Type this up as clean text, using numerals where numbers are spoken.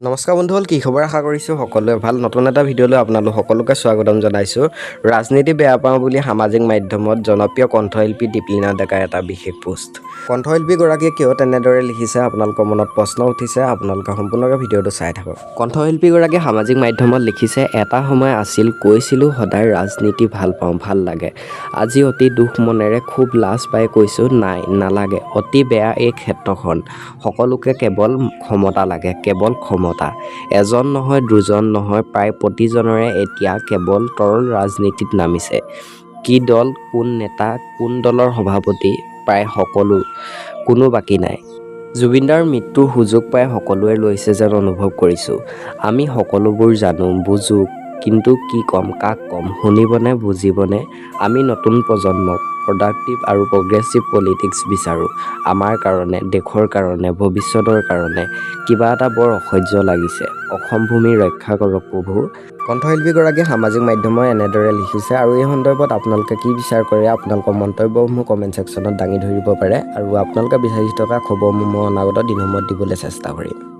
নমস্কাৰ বন্ধুসকল, কি খবৰ? আশা কৰিছোঁ সকলোৱে ভাল। নতুন এটা ভিডিঅ'লৈ আপোনালোক সকলোকে স্বাগতম জনাইছোঁ। ৰাজনীতি বেয়া পাওঁ বুলি সামাজিক মাধ্যমত জনপ্ৰিয় কণ্ঠশিল্পী deeplina ডেকাৰ এটা বিশেষ পোষ্ট। কণ্ঠশিল্পীগৰাকীয়ে কিয় তেনেদৰে লিখিছে, আপোনালোকৰ মনত প্ৰশ্ন উঠিছে। আপোনালোকে সম্পূৰ্ণকৈ ভিডিঅ'টো চাই থাকক। কণ্ঠশিল্পীগৰাকীয়ে সামাজিক মাধ্যমত লিখিছে, এটা সময় আছিল কৈছিলোঁ সদায় ৰাজনীতি ভাল পাওঁ, ভাল লাগে। আজি অতি দুখ মনেৰে খুব লাজ পাই কৈছোঁ নাই, নালাগে। অতি বেয়া এই ক্ষেত্ৰখন। সকলোকে কেৱল ক্ষমতা লাগে, কেৱল ক্ষমতা। এজন নহয়, দুজন নহয়, প্ৰায় প্ৰতিজনৰে এতিয়া কেৱল তৰল ৰাজনীতিত নামিছে। কি দল, কোন নেতা, কোন দলৰ সভাপতি, প্ৰায় সকলো, কোনো বাকী নাই। জুবিনদাৰ মৃত্যুৰ সুযোগ পাই সকলোৱে লৈছে যেন অনুভৱ কৰিছোঁ। আমি সকলোবোৰ জানো, বুজো, কিন্তু কি ক'ম, কাক ক'ম, শুনিবনে, বুজিবনে? আমি নতুন প্ৰজন্মক প্ৰডাক্টিভ আৰু প্ৰগ্ৰেছিভ পলিটিক্স বিচাৰোঁ। আমাৰ কাৰণে, দেশৰ কাৰণে, ভৱিষ্যতৰ কাৰণে। কিবা এটা বৰ অসহ্য লাগিছে। অসম ভূমি ৰক্ষা কৰক প্ৰভু। কণ্ঠশিল্পীগৰাকীয়ে সামাজিক মাধ্যমত এনেদৰে লিখিছে আৰু এই সন্দৰ্ভত আপোনালোকে কি বিচাৰ কৰে, আপোনালোকৰ মন্তব্যসমূহ কমেণ্ট ছেকশ্যনত দাঙি ধৰিব পাৰে আৰু আপোনালোকে বিচাৰি থকা খবৰসমূহ মই অনাগত দিনসমূহত দিবলৈ চেষ্টা কৰিম।